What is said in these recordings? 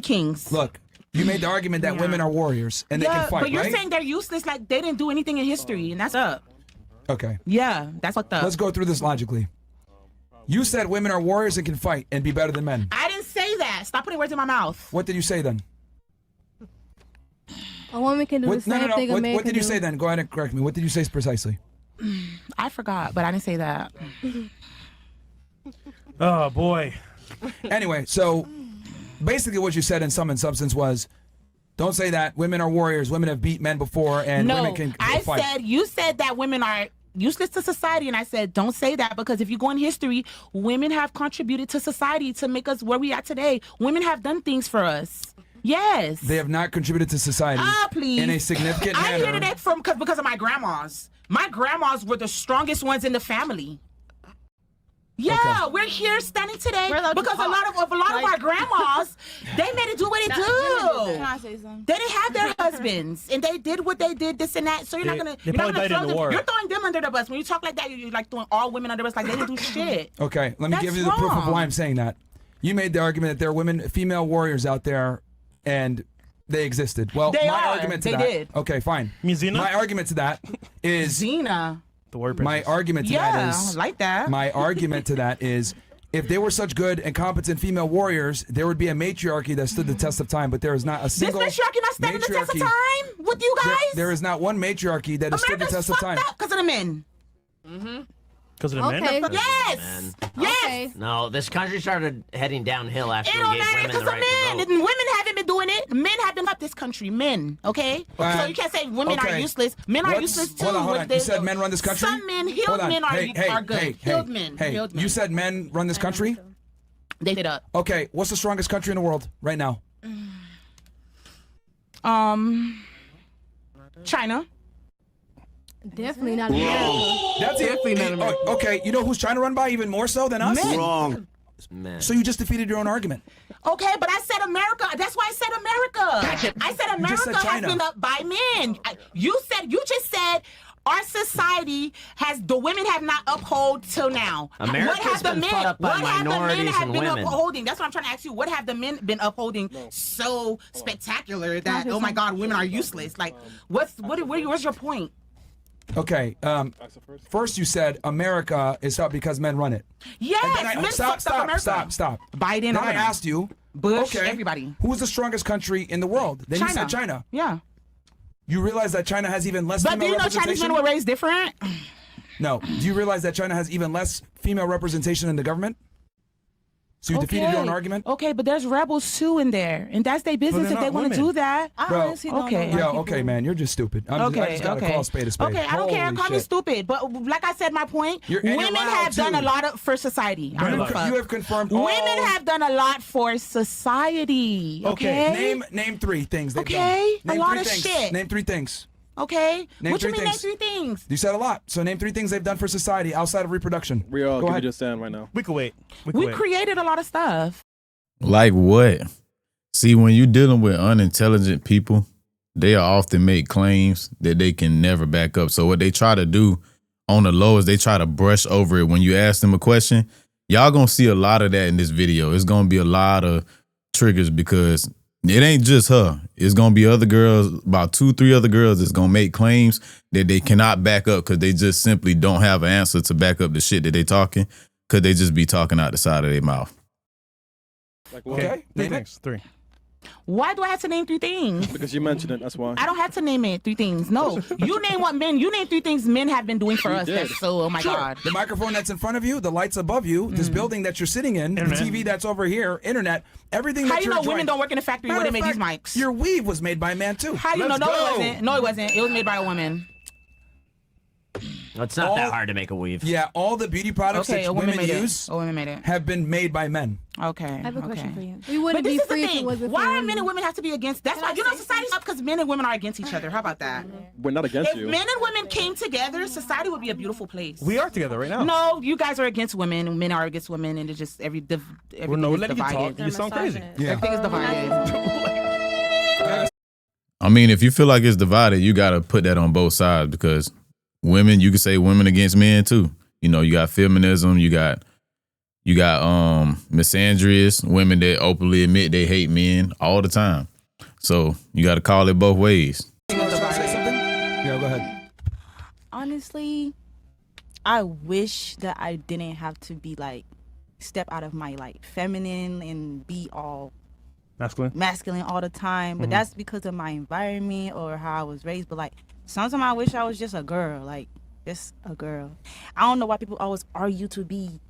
kings. Look, you made the argument that women are warriors and they can fight, but you're right? saying they're useless, like they didn't do anything in history, and that's up. Okay. Yeah, that's fucked up. Let's go through this logically. You said women are warriors and can fight and be better than men. I didn't say that. Stop putting words in my mouth. What did you say then? A woman can do the same thing a man What did you can say do. then? Go ahead and correct me. What did you say precisely? I forgot, but I didn't say that. Oh, boy. Anyway, so basically what you said in sum and substance was, don't say that. Women are warriors. Women have beat men before, and women can fight. You said that women are useless to society, and I said don't say that, because if you go in history, women have contributed to society to make us where we are today. Women have done things for us. Yes. They have not contributed to society please. in a significant manner. I hear that because of my grandmas. My grandmas were the strongest ones in the family. Yeah, we're here standing today because a lot of our grandmas, they made it do what they do. Can I say something? They didn't have their husbands, and they did what they did, this and that. So you're not gonna throw them. You're throwing them under the bus. When you talk like that, you're like throwing all women under the bus, like they didn't do shit. Okay, let me give you the proof of why I'm saying that. You made the argument that there are women, female warriors out there, and they existed. Well, argument to that. Did. Okay, fine. You mean Xena? My argument to that is Xena. The word my argument to that is I like that. My argument to that is, if they were such good and competent female warriors, there would be a matriarchy that stood the test of time. But there is not a single. This matriarchy not standing the test of time with you guys. There is not one matriarchy that has stood the test of time. Because of the men. Because of the men? Yes. Yes. Okay. No, this country started heading downhill after It we don't gave matter women because the of right to men. vote. Women haven't been doing it. Men have been up this country. Men, okay? So you can't say women are useless. Men are useless too. Hold on. You said men run this country? Some men, healed men are good. Healed men. Healed men. You said men run this country? They did up. Okay, what's the strongest country in the world right now? China. Definitely not America. That's definitely not America. Okay, you know who's China run by even more so than us? Men. Wrong. Men. So you just defeated your own argument. Okay, but I said America. That's why I said America. I said America has been up by men. You just said our society the women have not upheld till now. America's been fought up by minorities and women. Upholding? That's what I'm trying to ask you. What have the men been upholding so spectacular that, oh my God, women are useless? Like, what's your point? Okay, first you said America is up because men run it. Yes, men stop. Biden, Then I asked you, Bush, everybody. Who's the strongest country in the world? Then you said China. Yeah. You realize that China has even less But female do you know representation? Chinese men were raised different? No. Do you realize that China has even less female representation in the government? So you defeated your own argument? Okay, but there's rebels too in there, and that's their business if they want to do that. Bro, okay, man, you're just stupid. I just gotta call a spade a spade. Okay, I don't care. Call me stupid, but like I said, my point: women have done a lot for society. You have confirmed. Women have done a lot for society. Okay. Name 3 things they've done. Okay, Name a lot 3 of things. shit. Name 3 things. Okay. Name What you 3 mean? things. Name 3 things. You said a lot. So name 3 things they've done for society outside of reproduction. We all Go can ahead. just stand right now. We could wait. We created a lot of stuff. Like what? See, when you're dealing with unintelligent people, they often make claims that they can never back up. So what they try to do on the low is they try to brush over it. When you ask them a question, y'all gonna see a lot of that in this video. It's gonna be a lot of triggers because it ain't just her. It's gonna be other girls, about 2-3 other girls that's gonna make claims that they cannot back up because they just simply don't have an answer to back up the shit that they talking, because they just be talking out the side of their mouth. Okay. 3 things. 3. Why do I have to name 3 things? Because you mentioned it, that's why. I don't have to name it 3 things. No, you name 3 things men have been doing for us. That's so, oh my God. The microphone that's in front of you, the lights above you, this building that you're sitting in, the TV that's over here, internet, everything that you're How you know women don't work in the factory where they make these mics? Your weave was made by a man too. How you know? No, it wasn't. No, it wasn't. It was made by a woman. It's not that hard to make a weave. Yeah, all the beauty products that women use have been made by men. Okay. I have a question for you. We wouldn't be free if it wasn't. Why are men and women have to be against? That's why society's up because men and women are against each other. How about that? We're not against you. If men and women came together, society would be a beautiful place. We are together right now. No, you guys are against women, and men are against women, and it's just everything is divided. You sound crazy. Yeah. Everything is divided. I mean, if you feel like it's divided, you got to put that on both sides because women, you can say women against men too. You know, you got feminism, you got You got misandrous women that openly admit they hate men all the time. So you got to call it both ways. You want to say something? Yeah, go ahead. Honestly, I wish that I didn't have to be like step out of my like feminine and be all masculine all the time. But that's because of my environment or how I was raised. But like sometimes I wish I was just a girl, like just a girl. I don't know why people always argue to be.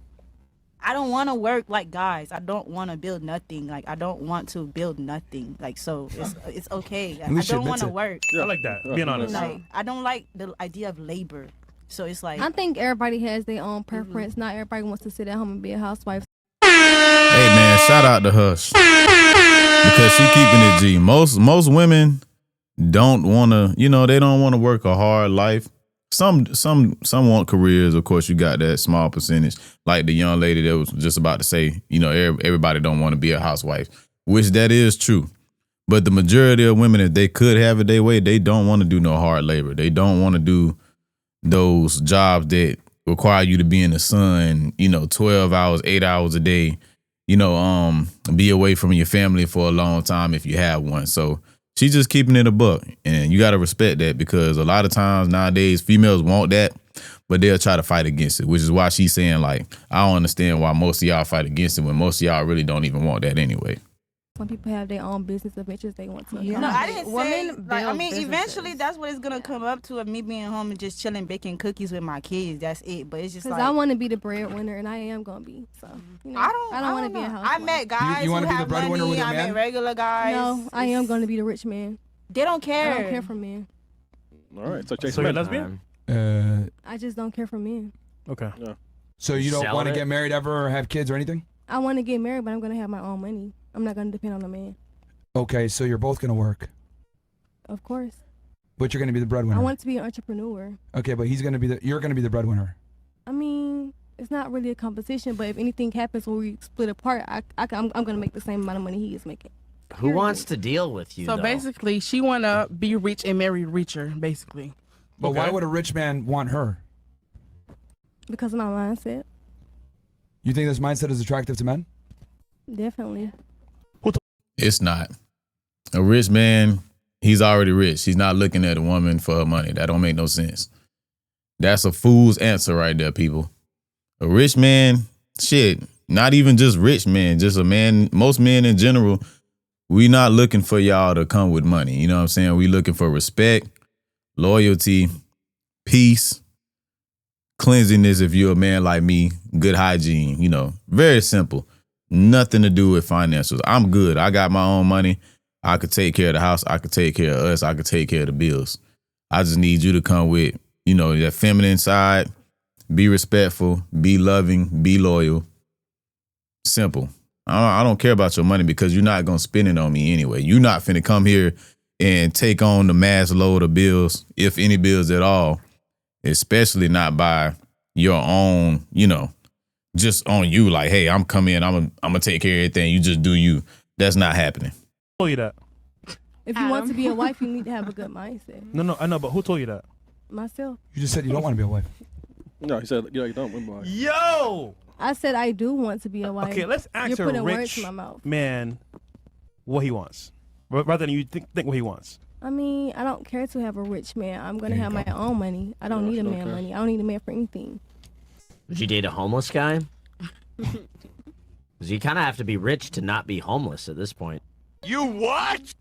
I don't want to work like guys. I don't want to build nothing. Like I don't want to build nothing. Like so, it's okay. I don't want to work. Yeah, I like that. Being honest. Like I don't like the idea of labor. So it's like I think everybody has their own preference. Not everybody wants to sit at home and be a housewife. Hey man, shout out to Hush because she keeping it G. Most women don't want to. They don't want to work a hard life. Some want careers. Of course, you got that small percentage, like the young lady that was just about to say, everybody don't want to be a housewife, which that is true. But the majority of women, if they could have it their way, they don't want to do no hard labor. They don't want to do those jobs that require you to be in the sun, 12 hours, 8 hours a day, be away from your family for a long time if you have one. So she's just keeping it a buck, and you got to respect that because a lot of times nowadays females want that, but they'll try to fight against it, which is why she's saying, like, I don't understand why most of y'all fight against it when most of y'all really don't even want that anyway. Some people have their own business adventures they want to. No, I didn't say. Like, I mean, businesses. eventually that's what it's gonna come up to of me being home and just chilling, baking cookies with my kids. That's it. But it's just because like I want to be the breadwinner, and I am gonna be. So I don't want to be a housewife. I met guys You who wanna be the have breadwinner money. with your I man? met regular guys. No, I am going to be the rich man. They don't care. I don't care for men. All right, so Chase. So you're lesbian? I just don't care for men. Okay. Yeah. So you don't Selling want to it? get married ever or have kids or anything? I want to get married, but I'm going to have my own money. I'm not going to depend on a man. Okay, so you're both going to work, Of course. but you're going to be the breadwinner. I want to be an entrepreneur. Okay, but you're going to be the breadwinner. I mean, it's not really a competition, but if anything happens when we split apart, I'm going to make the same amount of money he is making. Who wants to deal with you? So though? basically, she wanna be rich and marry richer. Basically, But why would a rich man want her? Because of my mindset. You think this mindset is attractive to men? Definitely. It's not. A rich man, he's already rich. He's not looking at a woman for her money. That don't make no sense. That's a fool's answer right there, people. A rich man, shit, not even just rich men, just a man, most men in general, we not looking for y'all to come with money. You know what I'm saying? We looking for respect, loyalty, peace, cleanliness if you're a man like me, good hygiene, very simple. Nothing to do with financials. I'm good. I got my own money. I could take care of the house. I could take care of us. I could take care of the bills. I just need you to come with, that feminine side, be respectful, be loving, be loyal. Simple. I don't care about your money because you're not going to spend it on me anyway. You're not finna come here and take on the mass load of bills, if any bills at all, especially not by your own, just on you. Like, hey, I'm coming in, I'm gonna take care of everything. You just do you. That's not happening. Who told you that? If you want to be a wife, you need to have a good mindset. No, I know, but who told you that? Myself. You just said you don't want to be a wife. No, he said, you don't. Like, Yo! I said I do want to be a wife. Okay, let's ask You're a putting words rich in my mouth. man what he wants, rather than you think what he wants. I mean, I don't care to have a rich man. I'm going to have my own money. I don't need a man money. I don't need a man for anything. Would you date a homeless guy? Because you kind of have to be rich to not be homeless at this point. You what?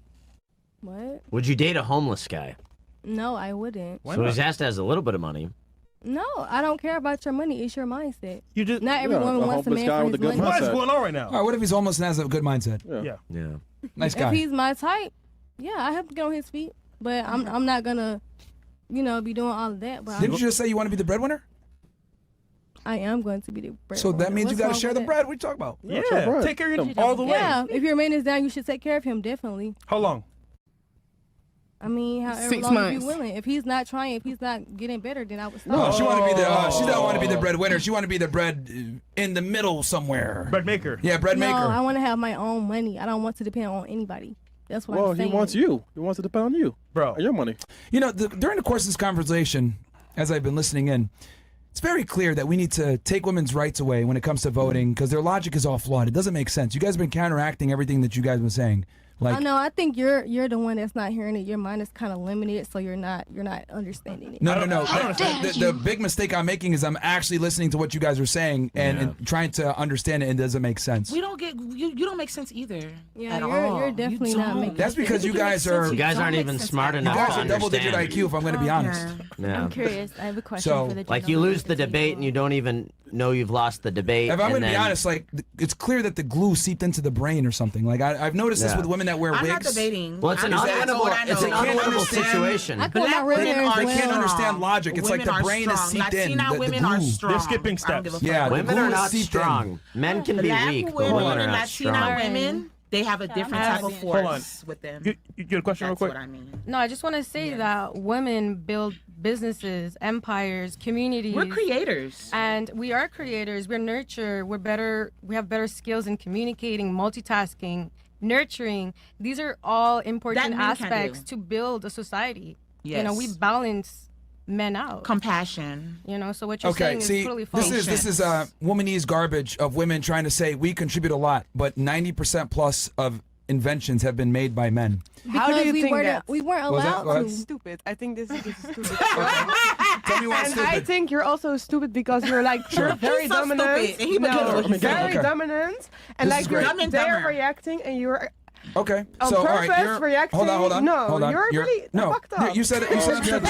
What? Would you date a homeless guy? No, I wouldn't. So he has to has a little bit of money. No, I don't care about your money. It's your mindset. You just Not every woman wants a homeless man guy for with his a good money. What is mindset. going on right now? All right, what if he's homeless and has a good mindset? Yeah. Nice If guy. he's my type, yeah, I have to get on his feet. But I'm not gonna, be doing all of that. But Didn't you just say you want to be the breadwinner? I am going to be the breadwinner. So that means you What's got to wrong share with the that? bread. What are you talking about? Yeah. right. Take care of your all the way. Yeah, if your man is down, you should take care of him, definitely. How long? I mean, however 6 long months. if you're willing. If he's not trying, if he's not getting better, then I would stop. No, she want to be the. She don't want to be the breadwinner. She want to be the bread in the middle somewhere. Bread maker. Yeah, bread maker. No, I want to have my own money. I don't want to depend on anybody. That's what well, I'm saying. he wants you. He wants to depend on you. Bro. And your money. During the course of this conversation, as I've been listening in, it's very clear that we need to take women's rights away when it comes to voting because their logic is all flawed. It doesn't make sense. You guys have been counteracting everything that you guys been saying. Like, I know. I think you're the one that's not hearing it. Your mind is kind of limited, so you're not understanding it. No. The big mistake I'm making is I'm actually listening to what you guys are saying and trying to understand it, and it doesn't make sense. We don't get you don't make sense either. Yeah, you're definitely not making. That's because you guys aren't even smart enough. You guys are double-digit IQ. If I'm going to be honest. Yeah. I'm curious. I have a question for the like you lose the debate and you don't even know you've lost the debate. If I'm going to be honest, like it's clear that the glue seeped into the brain or something. Like I've noticed this with women that wear wigs. I'm not debating. Well, it's an unwinnable situation. I can't understand logic. It's like the brain is seeped in. Latina women are strong. They're skipping steps. Yeah, women are not strong. Men can be weak, but women are not strong. Latina women, they have a different type of force with them. You get a question real quick? That's what I mean. No, I just want to say that women build businesses, empires, communities. We're creators. And we are creators. We're nurture. We're better. We have better skills in communicating, multitasking, nurturing. These are all important aspects to build a society. Yes. You know, we balance men out. Compassion. You know, so what you're saying is totally false. This is womanese garbage of women trying to say we contribute a lot, but 90% plus of inventions have been made by men. How do you think that? We weren't allowed to. Stupid. I think this is stupid. Tell me why it's stupid. I think you're also stupid because you're like you're very dominant. Very dominant, and like they're reacting, and you're. Okay, on so purpose, all right, you're reacting. Hold on. You're really fucked up. You said it. You said it.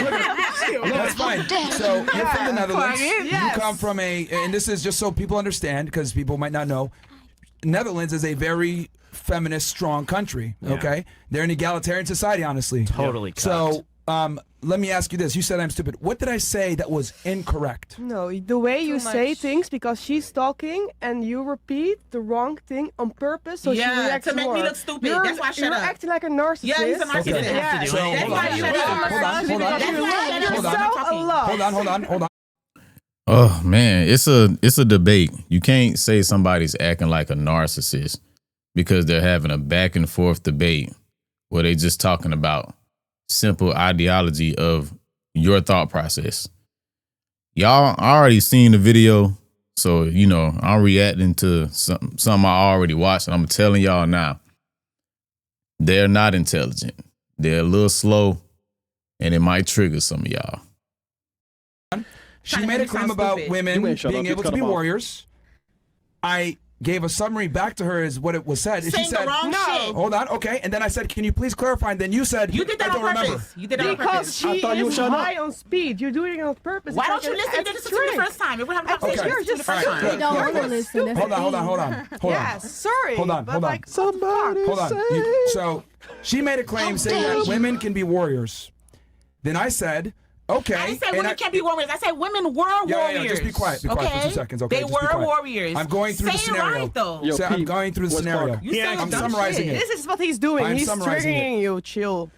That's fine. So you're from the Netherlands. Yes. You come from and this is just so people understand because people might not know. Netherlands is a very feminist, strong country. Okay, they're an egalitarian society. Honestly, totally. So let me ask you this. You said I'm stupid. What did I say that was incorrect? No, the way you say things, because she's talking and you repeat the wrong thing on purpose, so she reacts to make more. me look stupid. That's why I shut You're up. acting like a narcissist. Yeah, he's a narcissist. Hold on. Oh man, it's a debate. You can't say somebody's acting like a narcissist because they're having a back and forth debate where they just talking about simple ideology of your thought process. Y'all already seen the video, so you know I'm reacting to something I already watched, and I'm telling y'all now, they're not intelligent. They're a little slow, and it might trigger some of y'all. She made a claim about women being able to be warriors. I gave a summary back to her as what it was said. And she said, the wrong shit. Hold on, okay. And then I said, can you please clarify? And then you said, you did that on purpose. Remember. You did that on purpose. Because she is high on speed. You're doing it on purpose. Why don't you listen to the first time? If we're having a conversation, you're just They don't want to listen. Hold on. Yes, sorry. Hold on. Somebody Hold on. So she made a claim saying that women can be warriors. Then I said, okay. I didn't say women can't be warriors. I said women were warriors. Yeah, just be quiet. Be quiet for 2 seconds. Okay, they were warriors. I'm going through the scenario. Right, though. I'm going through the scenario. I'm summarizing it. This is what he's doing. He's triggering you. Chill.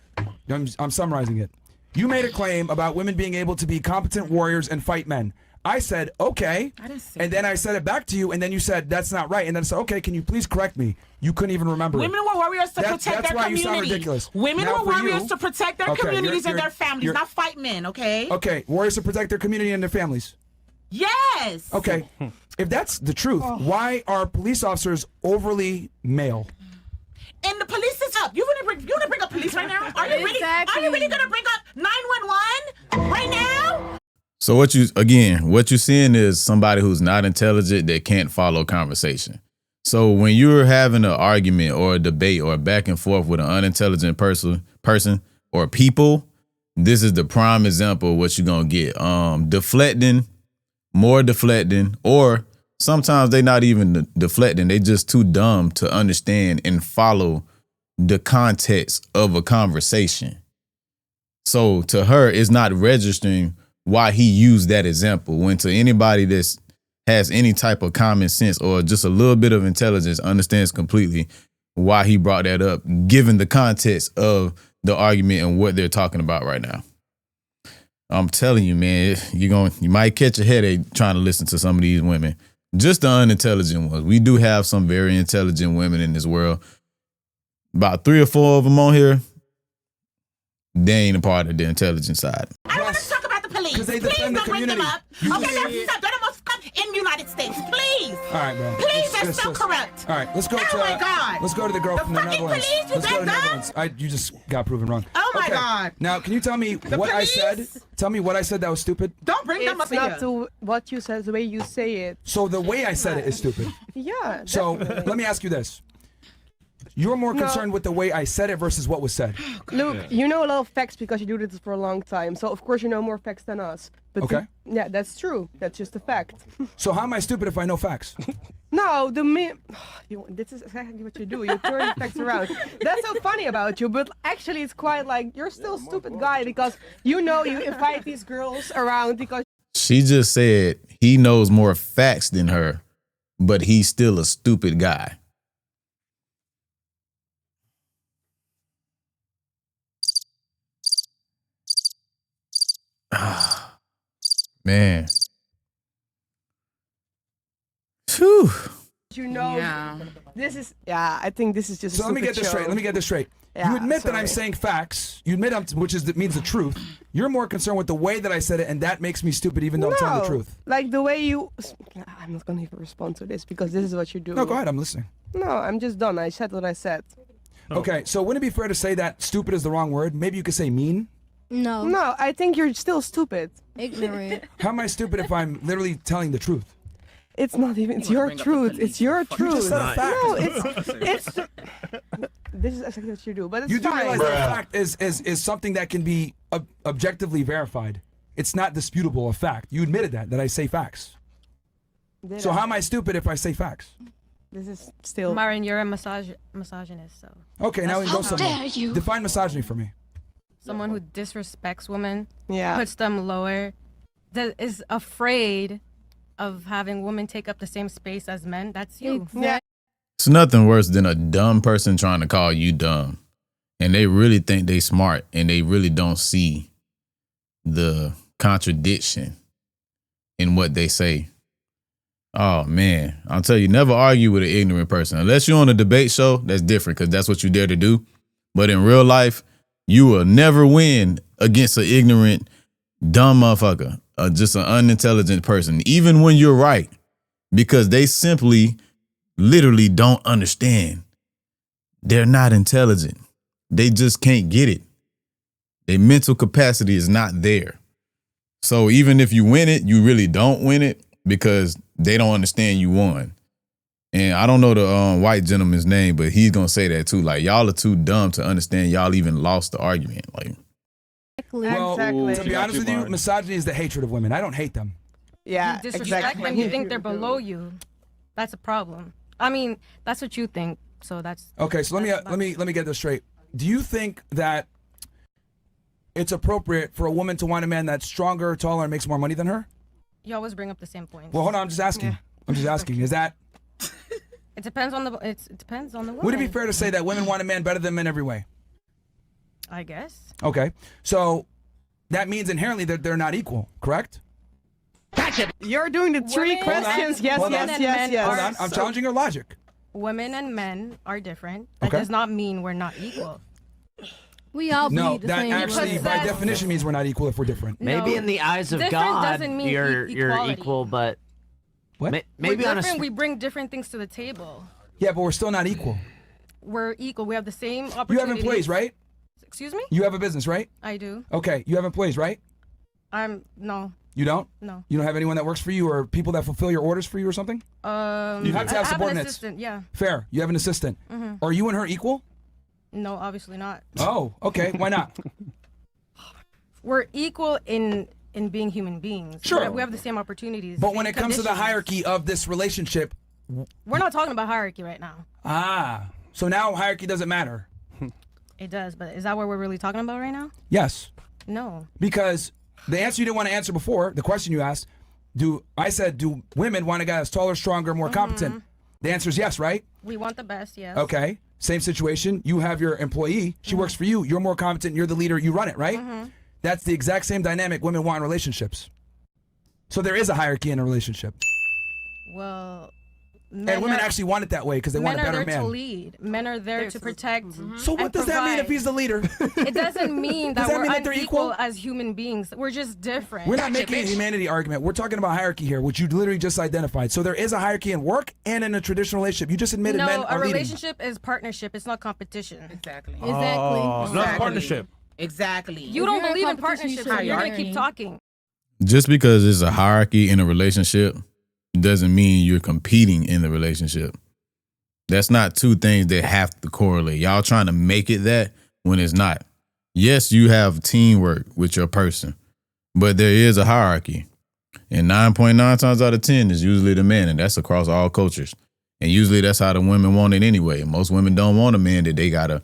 I'm summarizing it. You made a claim about women being able to be competent warriors and fight men. I said, okay. And then I said it back to you, and then you said, that's not right. And then I said, okay, can you please correct me? You couldn't even remember Women were warriors to protect their community. You sound ridiculous. Women were warriors to protect their communities and their families, not fight men, okay? Okay, warriors to protect their community and their families. Yes! Okay, if that's the truth, why are police officers overly male? And the police is up. You want to bring up police right now? Are you really going to bring up 911 right now? So what you're seeing is somebody who's not intelligent that can't follow conversation. So when you're having an argument or a debate or a back and forth with an unintelligent person or people, this is the prime example of what you're gonna get. Deflecting, or sometimes they not even deflecting. They just too dumb to understand and follow the context of a conversation. So to her, it's not registering why he used that example, when to anybody that has any type of common sense or just a little bit of intelligence understands completely why he brought that up, given the context of the argument and what they're talking about right now. I'm telling you, man, you might catch a headache trying to listen to some of these women, just the unintelligent ones. We do have some very intelligent women in this world. About 3 or 4 of them on here, they ain't a part of the intelligent side. I want to talk about the police. please. Because they Please defend the don't bring them community. up. Okay, they're the most corrupt in the United States. Please. All right, bro. Please, they're so corrupt. All right, let's go Oh my God. let's go to the girl The from the fucking Netherlands. police, you Let's go to the back up? Netherlands. You just got proven wrong. Oh my Okay, God. Now, can you tell me The what police? I said? Tell me what I said that was stupid. Don't bring them up It's not here. what you said, the way you say it. So the way I said it is stupid. Yeah. So definitely. let me ask you this. You're more concerned with the way I said it versus what was said. Look, you know a lot of facts because you do this for a long time. So of course you know more facts than us. But Okay. yeah, that's true. That's just a fact. So how am I stupid if I know facts? No, this is exactly what you do. You turn facts around. That's so funny about you, but actually it's quite like you're still a stupid guy because you invite these girls around because She just said he knows more facts than her, but he's still a stupid guy. Man. Whew. you know this is I think this is just So a let me stupid get this show. straight. Let me get this straight. Yeah, You admit that I'm sorry. saying facts. You admit means the truth. You're more concerned with the way that I said it, and that makes me stupid, even though I'm telling the truth. Like the way you I'm not gonna even respond to this because this is what you do. No, go ahead. I'm listening. No, I'm just done. I said what I said. Okay, so wouldn't it be fair to say that stupid is the wrong word? Maybe you could say mean. No, I think you're still stupid. Ignorant. How am I stupid if I'm literally telling the truth? It's not even. It's your truth. It's your truth. just said a fact. No, it's. This is exactly what you do, but it's You do fine. realize that a fact is something that can be objectively verified. It's not disputable, a fact. You admitted that I say facts. So how am I stupid if I say facts? This is still. Myron, you're a misogynist, so. Okay, now we go How somewhere. dare you. Define misogyny for me. Someone who disrespects women, Yeah. puts them lower, that is afraid of having women take up the same space as men. That's you. Yeah. It's nothing worse than a dumb person trying to call you dumb. And they really think they smart and they really don't see the contradiction in what they say. Oh man, I'll tell you, never argue with an ignorant person. Unless you're on a debate show, that's different because that's what you dare to do. But in real life, you will never win against an ignorant, dumb motherfucker, just an unintelligent person, even when you're right, because they simply, literally don't understand. They're not intelligent. They just can't get it. Their mental capacity is not there. So even if you win it, you really don't win it because they don't understand you won. And I don't know the white gentleman's name, but he's going to say that too. Like, y'all are too dumb to understand y'all even lost the argument. Like, Well, Exactly. to be honest with you, misogyny is the hatred of women. I don't hate them. Yeah. You disrespect exactly. them, you think they're below you. That's a problem. I mean, that's what you think, so that's. Okay, so let me get this straight. Do you think that it's appropriate for a woman to want a man that's stronger, taller, and makes more money than her? You always bring up the same points. Well, hold on. I'm just asking. I'm just asking. Is that? It depends on the. It depends on the woman. Would it be fair to say that women want a man better than men every way? I guess. Okay, so that means inherently that they're not equal, correct? You're doing the three Women- questions. Yes, Hold on. yes, yes, yes. Hold on. I'm challenging your logic. Women and men are different. That Okay. does not mean we're not equal. We all No, believe the that same actually, way. by definition, means we're not equal if we're different. Maybe No, in the eyes of different God, doesn't mean you're equality. equal, but What? maybe we're on a different. We bring different things to the table. Yeah, but we're still not equal. We're equal. We have the same You opportunities. have employees, right? Excuse me? You have a business, right? I do. Okay, you have employees, right? No. You don't? No. You don't have anyone that works for you or people that fulfill your orders for you or something? You have to have I have an subordinates. assistant, yeah. Fair. You have an assistant. Mhm. Are you and her equal? No, obviously not. Oh, okay. Why not? We're equal in being human beings. Sure. We have the same opportunities. But same when it comes to the conditions. hierarchy of this relationship, We're not talking about hierarchy right now. so now hierarchy doesn't matter. It does, but is that what we're really talking about right now? Yes. No. Because the answer you didn't want to answer before, the question you asked, do women want a guy that's taller, stronger, more competent? The answer is yes, right? We want the best, yes. Okay. Same situation. You have your employee. She works for you. You're more competent. You're the leader. You run it, right? That's the exact same dynamic women want in relationships. So there is a hierarchy in a relationship. Well, And women actually want it that way because they want a better Men are there man. to lead. Men are there to protect. So what does that mean if he's the leader? It doesn't mean that Does that we're mean that they're unequal equal? as human beings. We're just different. We're not making a humanity argument. We're talking about hierarchy here, which you literally just identified. So there is a hierarchy in work and in a traditional relationship. You just admitted men No, are a leading. relationship is partnership. It's not competition. Exactly. Oh, not partnership. Exactly. You don't If you're in believe in competition, you partnership, should so you're gonna hierarchy. keep talking. Just because it's a hierarchy in a relationship doesn't mean you're competing in the relationship. That's not two things that have to correlate. Y'all trying to make it that when it's not. Yes, you have teamwork with your person, but there is a hierarchy. And 9.9 times out of 10 is usually the man, and that's across all cultures. And usually that's how the women want it anyway. Most women don't want a man that they gotta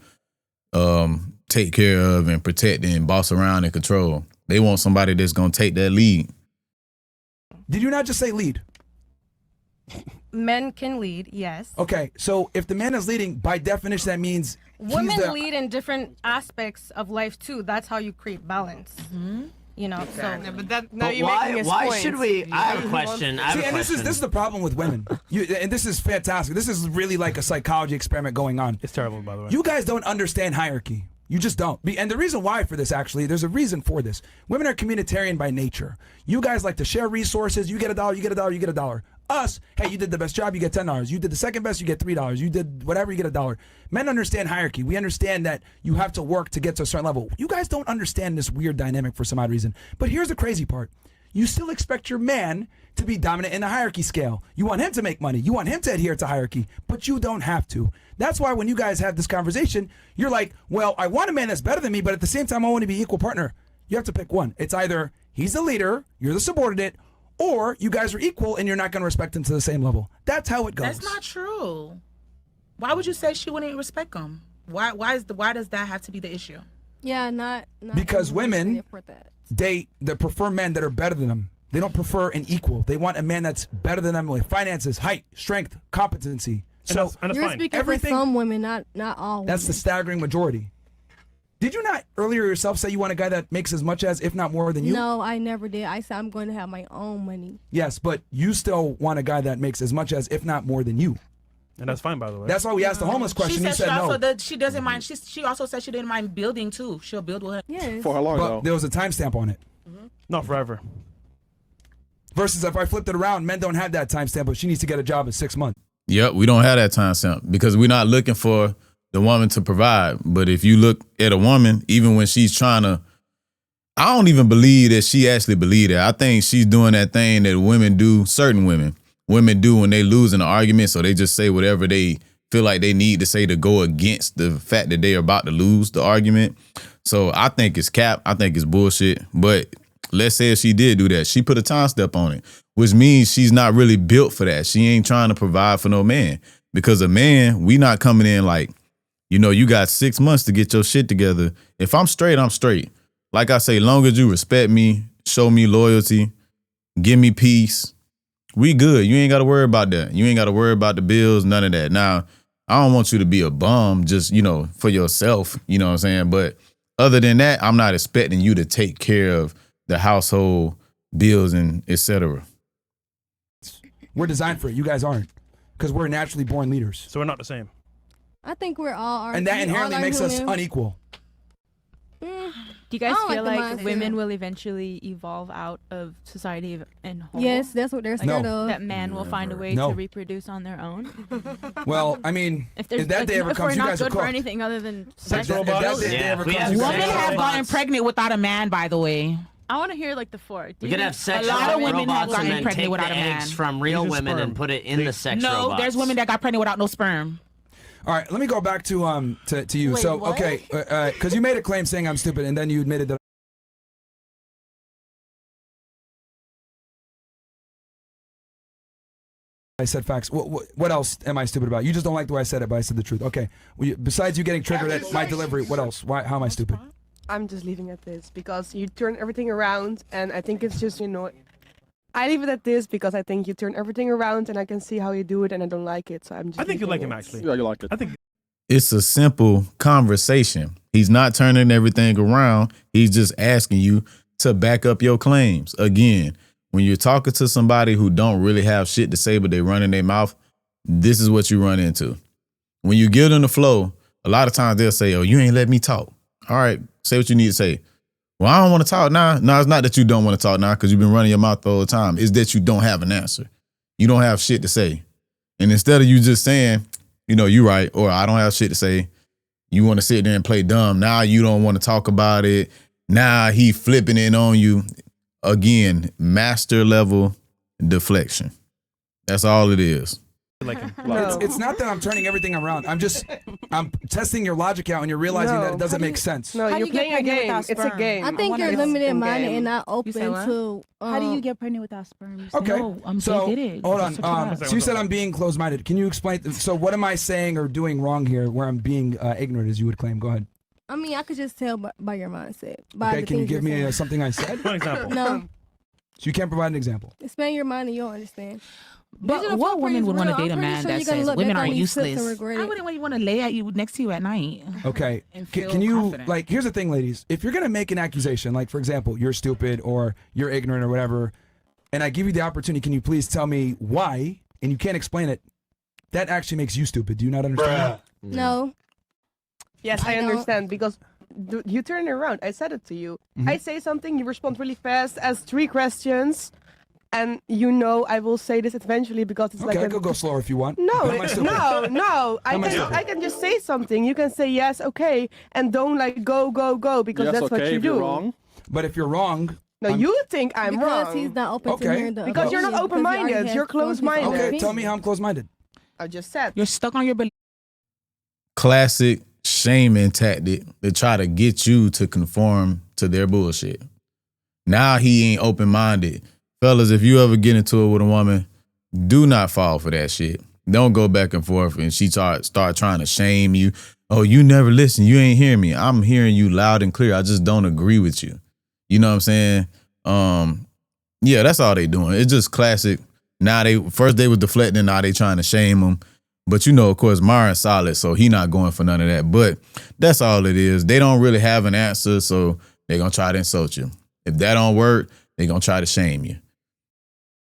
take care of and protect and boss around and control. They want somebody that's gonna take that lead. Did you not just say lead? Men can lead, yes. Okay, so if the man is leading, by definition, that means Women he's the, lead in different aspects of life too. That's how you create balance. You know, Yeah, so but that, now But you're making his why point. should we? I have a question. I have See, a and question. this is the problem with women. And this is fantastic. This is really like a psychology experiment going on. It's terrible, by the way. You guys don't understand hierarchy. You just don't. And the reason why for this, actually, there's a reason for this. Women are communitarian by nature. You guys like to share resources. You get $1, you get $1, you get $1. Us, hey, you did the best job, you get $10. You did the second best, you get $3. You did whatever, you get $1. Men understand hierarchy. We understand that you have to work to get to a certain level. You guys don't understand this weird dynamic for some odd reason. But here's the crazy part. You still expect your man to be dominant in the hierarchy scale. You want him to make money. You want him to adhere to hierarchy, but you don't have to. That's why when you guys have this conversation, you're like, well, I want a man that's better than me, but at the same time, I want to be equal partner. You have to pick one. It's either he's the leader, you're the subordinate, or you guys are equal and you're not going to respect him to the same level. That's how it goes. That's not true. Why would you say she wouldn't respect him? Why does that have to be the issue? Yeah, not Because everyone women, for that. they prefer men that are better than them. They don't prefer an equal. They want a man that's better than them with finances, height, strength, competency. So and that's You're fine. speaking Everything- for some women, not all. that's the women. staggering majority. Did you not earlier yourself say you want a guy that makes as much as, if not more than you? No, I never did. I said I'm going to have my own money. Yes, but you still want a guy that makes as much as, if not more than you. And that's fine, by the way. That's why we asked the homeless question. She You said said she no. also she doesn't mind. She also said she didn't mind building too. She'll build with him. Yes. For how long, But though? there was a timestamp on it. Not forever. Versus if I flipped it around, men don't have that timestamp, but she needs to get a job in 6 months. Yep, we don't have that time stamp because we're not looking for the woman to provide. But if you look at a woman, even when she's trying to, I don't even believe that she actually believed it. I think she's doing that thing that women do, certain women do when they lose an argument. So they just say whatever they feel like they need to say to go against the fact that they are about to lose the argument. So I think it's cap. I think it's bullshit. But let's say if she did do that, she put a time step on it, which means she's not really built for that. She ain't trying to provide for no man. Because a man, we not coming in like, you know, you got 6 months to get your shit together. If I'm straight, I'm straight. Like I say, long as you respect me, show me loyalty, give me peace, we good. You ain't got to worry about that. You ain't got to worry about the bills, none of that. Now, I don't want you to be a bum just, you know, for yourself, you know what I'm saying? But other than that, I'm not expecting you to take care of the household bills and et cetera. We're designed for it. You guys aren't. Because we're naturally born leaders. So we're not the same. I think we're all. And that we inherently all are makes us human. unequal. Do you guys I don't feel like the like mindset. women will eventually evolve out of society and home? Yes, that's what they're scared No. of. That man will find a way No. to reproduce on their own. Well, I mean, If, if there's, that like, day ever if comes, we're you not guys are good for cooked. anything other than Sex sex. robots? If that day Yeah, ever if we comes, have you guys Women are sex have cooked. gotten robots. pregnant without a man, by the way. I want to hear like the four. We could have sex A lot of women have robots gotten and then pregnant take without the a man. eggs from real Use women sperm. and put it in the sex No, robots. there's women that got pregnant without no sperm. All right, let me go back to you. Wait, So, what? okay, because you made a claim saying I'm stupid, and then you admitted that I said facts. What else am I stupid about? You just don't like the way I said it, but I said the truth. Okay. Well, besides you getting triggered at my delivery, what else? Why? How am I stupid? I'm just leaving it at this because you turn everything around, and I think it's just, you know, I leave it at this because I think you turn everything around, and I can see how you do it, and I don't like it, so I'm just. I think you like leaving him it. actually. Yeah, you like it. I think It's a simple conversation. He's not turning everything around. He's just asking you to back up your claims. Again, when you're talking to somebody who don't really have shit to say, but they run in their mouth, this is what you run into. When you give them the flow, a lot of times they'll say, oh, you ain't let me talk. All right, say what you need to say. Well, I don't want to talk now. No, it's not that you don't want to talk now because you've been running your mouth all the time. It's that you don't have an answer. You don't have shit to say. And instead of you just saying, you right, or I don't have shit to say, you want to sit there and play dumb. Now you don't want to talk about it. Now he flipping it on you. Again, master level deflection. That's all it is. It's not that I'm turning everything around. I'm testing your logic out, and you're realizing that it doesn't make sense. No, you're playing a game. It's a game. I think you're limited-minded and not open to. How do you get pregnant without sperm? Okay, so they did it. hold on. So you said I'm being closed-minded. Can you explain? So what am I saying or doing wrong here, where I'm being ignorant, as you would claim? Go ahead. I mean, I could just tell by your mindset. Okay, can you give me something I said? One example. No. So you can't provide an example. Expand your mind and you'll understand. But what woman would want to date a man that says women are useless? I wouldn't want to lay at you next to you at night. Okay. Can you, confident. like, here's the thing, ladies. If you're going to make an accusation, like, for example, you're stupid or you're ignorant or whatever, and I give you the opportunity, can you please tell me why, and you can't explain it, that actually makes you stupid. Do you not understand that? No. Yes, I understand because you turn it around. I said it to you. I say something, you respond really fast, ask 3 questions, and I will say this eventually because it's okay, I could go slower if you want. No. I can just say something. You can say yes, okay, and don't go because that's what you do. You're wrong. But if you're wrong. No, you think I'm wrong. Because he's not open to hearing the because you're not open-minded. You're closed-minded. Okay, tell me how I'm closed-minded. I just said. You're stuck on your belief. Classic shaming tactic to try to get you to conform to their bullshit. Now he ain't open-minded. Fellas, if you ever get into it with a woman, do not fall for that shit. Don't go back and forth and she start trying to shame you. Oh, you never listen. You ain't hearing me. I'm hearing you loud and clear. I just don't agree with you. You know what I'm saying? Yeah, that's all they doing. It's just classic. Now first they was deflecting, now they trying to shame them. But of course, Myron's solid, so he not going for none of that. But that's all it is. They don't really have an answer, so they're going to try to insult you. If that don't work, they're going to try to shame you.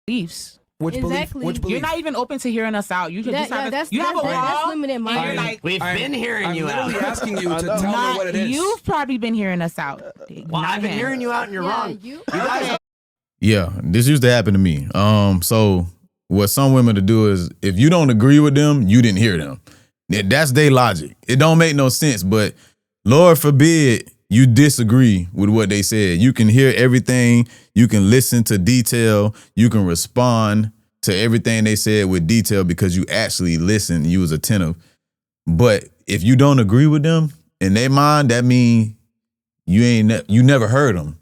Beliefs. Which belief? You're not even open to hearing us out. You should just have a wall. That's limited mind. We've been hearing you out. I'm literally asking you to tell me what it is. You've probably been hearing us out. Well, I've been hearing you out and you're wrong. You guys. Yeah, this used to happen to me. So what some women to do is if you don't agree with them, you didn't hear them. That's their logic. It don't make no sense, but Lord forbid you disagree with what they said. You can hear everything. You can listen to detail. You can respond to everything they said with detail because you actually listened. You was attentive. But if you don't agree with them, in their mind, that means you never heard them.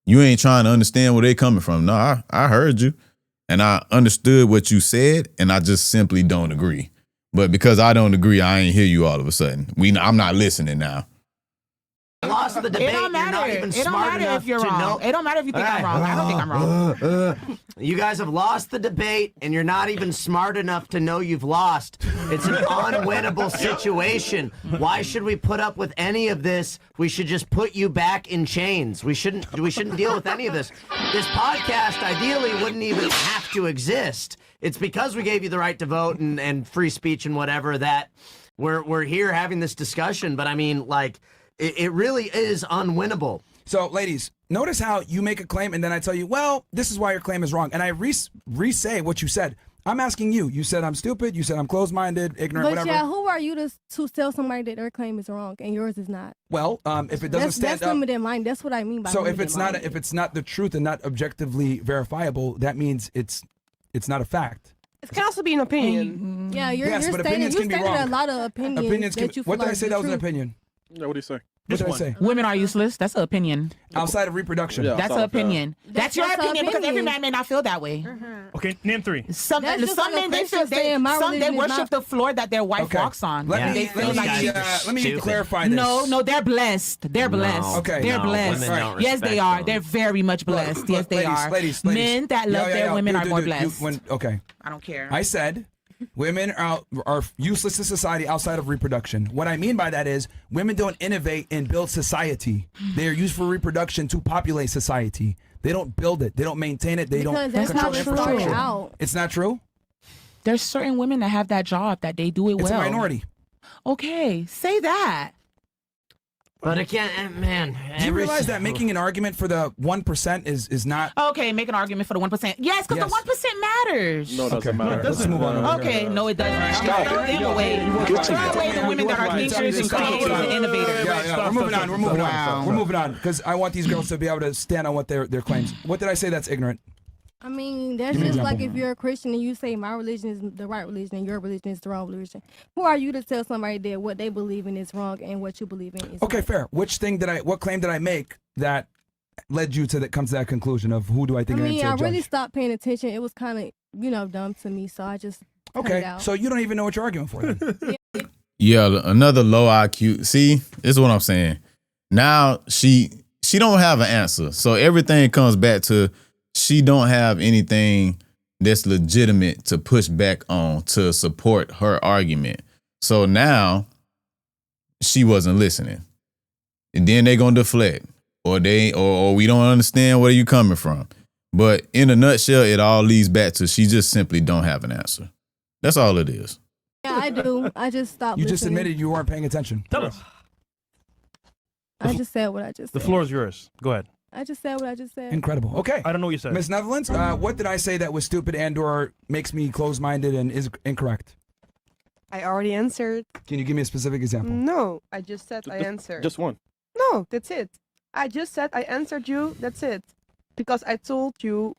You ain't trying to understand where they coming from. No, I heard you. And I understood what you said, and I just simply don't agree. But because I don't agree, I ain't hear you all of a sudden. I'm not listening now. Lost the debate. It don't matter. You're not even It don't smart matter enough if you're to wrong. know. It don't matter if you think I'm wrong. I don't think I'm wrong. You guys have lost the debate, and you're not even smart enough to know you've lost. It's an unwinnable situation. Why should we put up with any of this? We should just put you back in chains. We shouldn't deal with any of this. This podcast ideally wouldn't even have to exist. It's because we gave you the right to vote and free speech and whatever that we're here having this discussion. But I mean, like, it really is unwinnable. So, ladies, notice how you make a claim and then I tell you, well, this is why your claim is wrong. And I re-say what you said. I'm asking you. You said I'm stupid. You said I'm closed-minded, ignorant, but whatever. Yeah, who are you to tell somebody that their claim is wrong and yours is not? Well, if it doesn't stand that's up, limited mind. That's what I mean by. So if limited it's not the truth and not objectively verifiable, that means it's not a fact. It can also be an opinion. Yeah, you're but stating opinions can be wrong. a lot of opinions that you feel What did I like say the that was an truth. opinion? Yeah, what do you say? What did I say? Women are useless. That's an opinion. Outside of reproduction. Yeah, That's an opinion. That's your That's an opinion because every opinion. man may not feel that way. Okay, name 3. Some That's just like a men they Christian feel saying, my some they religion is worship not- the floor that their wife Okay. walks on. Let They me feel like clarify this. No, they're blessed. They're blessed. Okay. They're No, blessed. women don't Yes, they respect are. them. They're very much blessed. Yes, they are. Ladies. Men that love their women are more blessed. Okay. I don't care. I said women are useless to society outside of reproduction. What I mean by that is women don't innovate and build society. They are used for reproduction to populate society. They don't build it. They don't maintain it. They Because don't that's control how it started infrastructure. out. It's not true? There's certain women that have that job that they do it well. It's a minority. Okay, say that. But again, man, do you realize that making an argument for the 1% is not okay? Make an argument for the 1%. Yes, because the 1% matters. No, it doesn't matter. Let's move on. Okay, no, it doesn't. Throw away the women that are thinkers and creators and innovators. Yeah, we're moving on. We're moving on. We're moving on because I want these girls to be able to stand on what their claims. What did I say that's ignorant? I mean, that's just like if you're a Christian and you say my religion is the right religion and your religion is the wrong religion. Who are you to tell somebody that what they believe in is wrong and what you believe in is okay, right? fair. What claim did I make that led you to come to that conclusion of who do I think I am to I judge? really stopped paying attention. It was kind of, dumb to me, so I just cut it out. So you don't even know what you're arguing for then. Yeah, another low IQ. See, this is what I'm saying. Now she don't have an answer. So everything comes back to she don't have anything that's legitimate to push back on to support her argument. So now she wasn't listening. And then they gonna deflect. Or we don't understand where you coming from. But in a nutshell, it all leads back to she just simply don't have an answer. That's all it is. Yeah, I do. I just stopped You listening. just admitted you weren't paying attention. Tell us. I just said what I just said. The floor is yours. Go ahead. I just said what I just said. Incredible. Okay. I don't know what you said. Miss Netherlands, what did I say that was stupid and/or makes me closed-minded and is incorrect? I already answered. Can you give me a specific example? No, I just said I answered. Just one. No, that's it. I just said I answered you. That's it. Because I told you,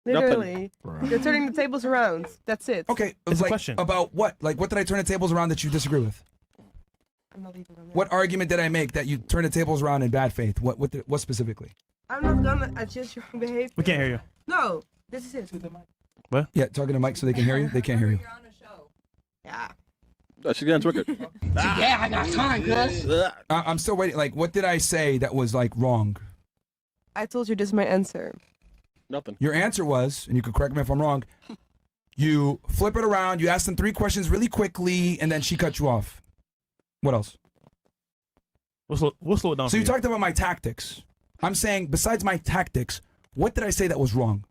literally, you're turning the tables around. That's it. Okay. It's a question. About what? Like, what did I turn the tables around that you disagree with? I'm not even gonna. What argument did I make that you turn the tables around in bad faith? What specifically? I'm not gonna adjust your behavior. We can't hear you. No, this is it. What? Yeah, talking to Mike so they can hear you. They can't hear you. Yeah. She's getting triggered. Yeah, I got time, cuz. I'm still waiting. Like, what did I say that was like wrong? I told you this is my answer. Nothing. Your answer was, and you can correct me if I'm wrong. You flip it around. You ask them 3 questions really quickly, and then she cut you off. What else? We'll slow it down. So you talked about my tactics. I'm saying, besides my tactics, what did I say that was wrong?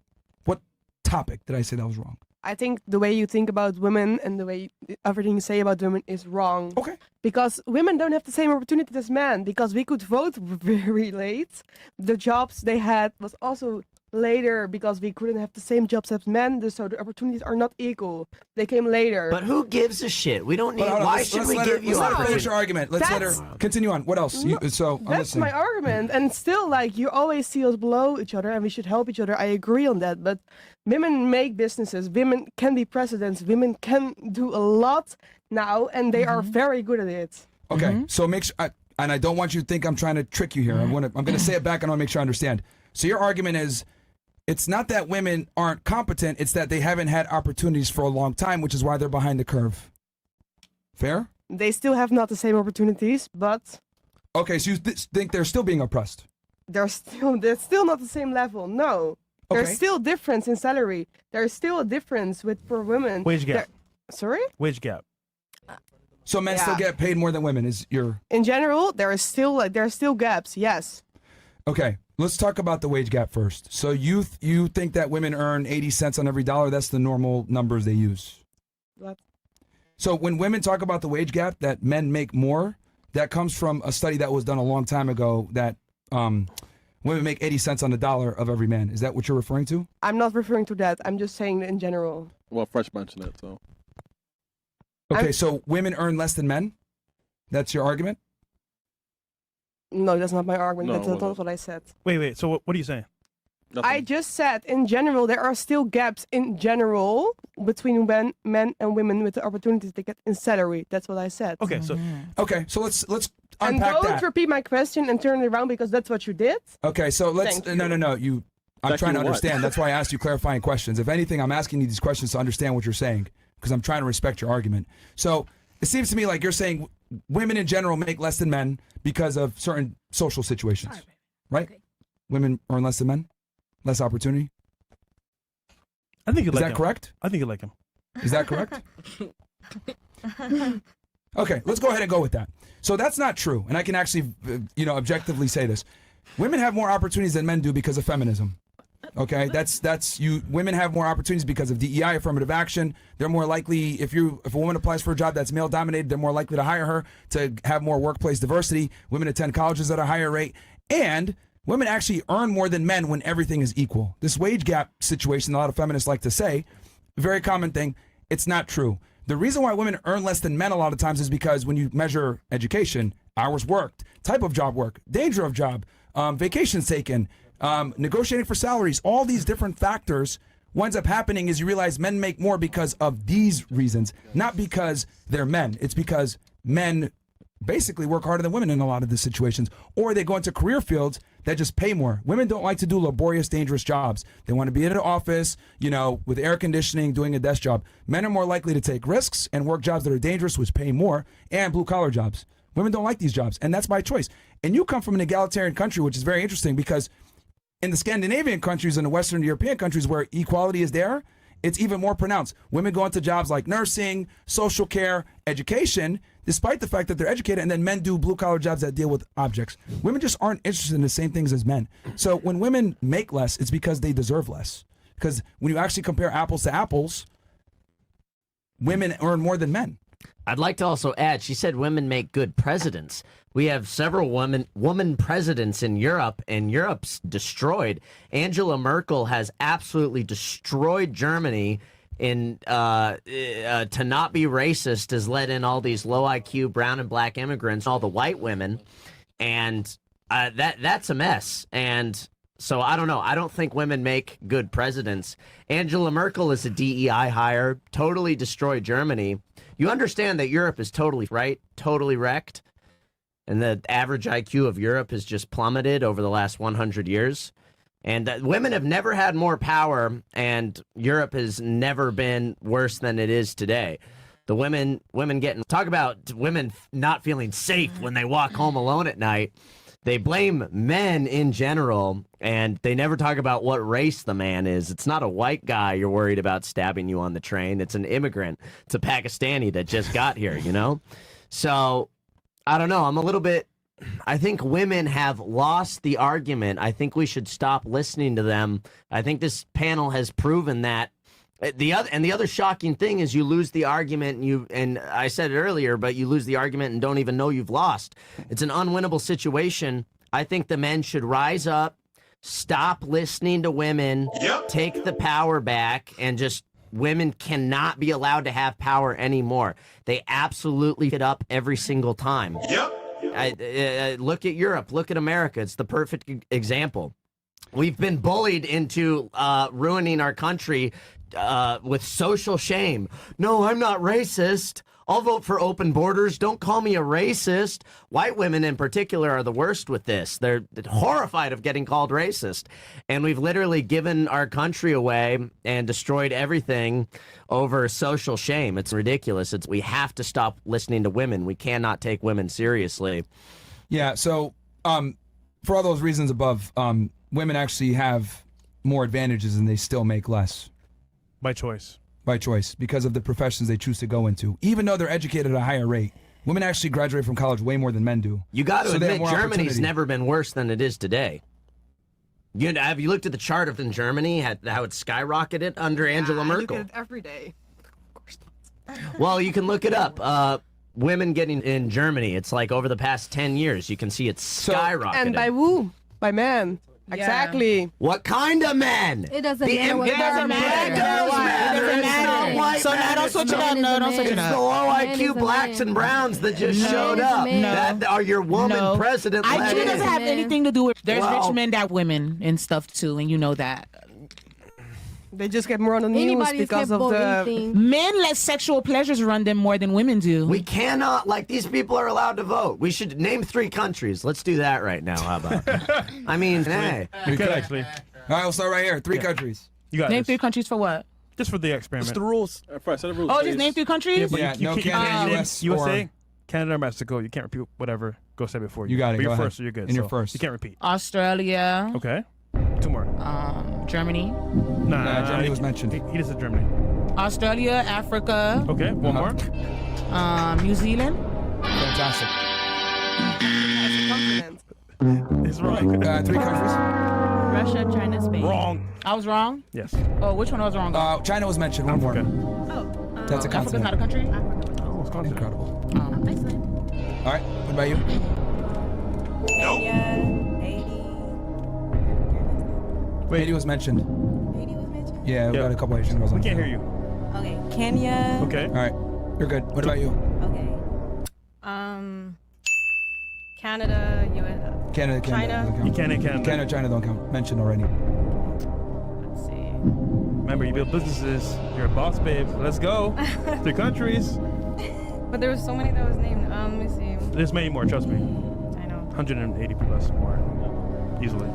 What topic did I say that was wrong? I think the way you think about women and the way everything you say about women is wrong. Okay. Because women don't have the same opportunity as men. Because we could vote very late. The jobs they had was also later because we couldn't have the same jobs as men. So the opportunities are not equal. They came later. But who gives a shit? We don't need. Why should we give you? Let's finish your argument. Let's let her continue on. What else? That's my argument. And still, like, you always see us below each other, and we should help each other. I agree on that. But women make businesses. Women can be presidents. Women can do a lot now, and they are very good at it. Okay, so make sure. And I don't want you to think I'm trying to trick you here. I'm going to say it back, and I want to make sure I understand. So your argument is, it's not that women aren't competent, it's that they haven't had opportunities for a long time, which is why they're behind the curve. Fair? They still have not the same opportunities, but... Okay, so you think they're still being oppressed? They're still not the same level, no. Okay. There's still difference in salary. There's still a difference for women. Wage gap. Sorry? Wage gap. So men still get paid more than women is your... In general, there are still gaps, yes. Okay. Let's talk about the wage gap first. So you think that women earn 80 cents on every dollar? That's the normal numbers they use. What? So when women talk about the wage gap, that men make more, that comes from a study that was done a long time ago that women make 80 cents on the dollar of every man. Is that what you're referring to? I'm not referring to that. I'm just saying in general. Well, Fresh mentioned it, so. Okay, so women earn less than men? That's your argument? No, that's not my argument. No, That's not what I said. Wait. So what are you saying? Nothing. I just said, in general, there are still gaps in general between men and women with the opportunities they get in salary. That's what I said. Okay, so let's and unpack don't that. repeat my question and turn it around because that's what you did. Okay, so let's Thank you. no. I'm trying to understand. That's why I asked you clarifying questions. If anything, I'm asking you these questions to understand what you're saying because I'm trying to respect your argument. So it seems to me like you're saying women in general make less than men because of certain social situations, right? Okay. Women earn less than men, less opportunity. I think is that correct? I think you like him. Is that correct? Okay, let's go ahead and go with that. So that's not true, and I can actually, objectively say this: women have more opportunities than men do because of feminism. Okay, that's you. Women have more opportunities because of DEI, affirmative action. They're more likely if a woman applies for a job that's male dominated, they're more likely to hire her to have more workplace diversity. Women attend colleges at a higher rate, and women actually earn more than men when everything is equal. This wage gap situation, a lot of feminists like to say, a very common thing. It's not true. The reason why women earn less than men a lot of times is because when you measure education, hours worked, type of job work, danger of job, vacations taken, negotiating for salaries, all these different factors, what ends up happening is you realize men make more because of these reasons, not because they're men. It's because men basically work harder than women in a lot of the situations, or they go into career fields that just pay more. Women don't like to do laborious, dangerous jobs. They want to be in an office, with air conditioning, doing a desk job. Men are more likely to take risks and work jobs that are dangerous, which pay more, and blue-collar jobs. Women don't like these jobs, and that's by choice. And you come from an egalitarian country, which is very interesting because in the Scandinavian countries and the Western European countries where equality is there, it's even more pronounced. Women go into jobs like nursing, social care, education, despite the fact that they're educated, and then men do blue-collar jobs that deal with objects. Women just aren't interested in the same things as men. So when women make less, it's because they deserve less. Because when you actually compare apples to apples, women earn more than men. I'd like to also add, she said women make good presidents. We have several woman presidents in Europe, and Europe's destroyed. Angela Merkel has absolutely destroyed Germany to not be racist, has let in all these low IQ brown and black immigrants, all the white women, and that's a mess. And so I don't know. I don't think women make good presidents. Angela Merkel is a DEI hire, totally destroyed Germany. You understand that Europe is totally wrecked, and the average IQ of Europe has just plummeted over the last 100 years. And women have never had more power, and Europe has never been worse than it is today. The women talk about women not feeling safe when they walk home alone at night. They blame men in general, and they never talk about what race the man is. It's not a white guy you're worried about stabbing you on the train. It's an immigrant. It's a Pakistani that just got here, So, I don't know. I think women have lost the argument. I think we should stop listening to them. I think this panel has proven that. The other shocking thing is you lose the argument, and I said it earlier, but you lose the argument and don't even know you've lost. It's an unwinnable situation. I think the men should rise up, stop listening to women, take the power back, and just women cannot be allowed to have power anymore. They absolutely get up every single time. Look at Europe, look at America. It's the perfect example. We've been bullied into ruining our country with social shame. No, I'm not racist. I'll vote for open borders. Don't call me a racist. White women in particular are the worst with this. They're horrified of getting called racist. And we've literally given our country away and destroyed everything over social shame. It's ridiculous. We have to stop listening to women. We cannot take women seriously. Yeah, so for all those reasons above, women actually have more advantages and they still make less. By choice. By choice, because of the professions they choose to go into. Even though they're educated at a higher rate, women actually graduate from college way more than men do. You got to admit, Germany's never been worse than it is today. Have you looked at the chart in Germany, how it skyrocketed under Angela Merkel? I look at it every day. Of course not. Well, you can look it up. Women getting in Germany, it's like over the past 10 years, you can see it's skyrocketed. And by who? By men. Yeah. Exactly. What kind of men? It doesn't matter. It doesn't matter. So now don't switch it up. No, don't switch it up. It's the low IQ blacks and browns that just showed up. That are your woman president. IQ doesn't have anything to do with. There's rich men that women and stuff too, and you know that. They just get more on the news because of the men let sexual pleasures run them more than women do. We cannot, these people are allowed to vote. We should name 3 countries. Let's do that right now. How about? I mean, hey. We could actually. All right, we'll start right here. 3 countries. You got name 3 countries for what? Just for the experiment. It's the rules. Oh, just name 3 countries? Yeah, no Canada, USA, Canada, or Mexico. You can't repeat whatever. Go say before you got it. But you're go first, so you're good. And you're first. You can't repeat. Australia. Okay. 2 more. Germany. Nah, Germany was mentioned. He just said Germany. Australia, Africa. Okay, 1 more. New Zealand. Fantastic. It's right. 3 countries. Russia, China, Spain. Wrong. I was wrong? Yes. Oh, which one was wrong? China was mentioned. One more. Oh, That's a Africa's continent. not a country? Oh, it's continent. Incredible. Iceland. All right. What about you? Kenya, Haiti. Haiti was mentioned. Haiti was mentioned? Yeah, we got a couple Asian girls on We can't the hear show. you. Okay, Kenya. Okay. All right. You're good. What about you? Okay. Canada, US. China. China. doesn't count. Canada. China don't count. Mentioned already. Let's see. Remember, you build businesses. You're a boss, babe. Let's go. 3 countries. But there was so many that was named. Let me see. There's many more, trust me. I know. 180 plus more. Easily.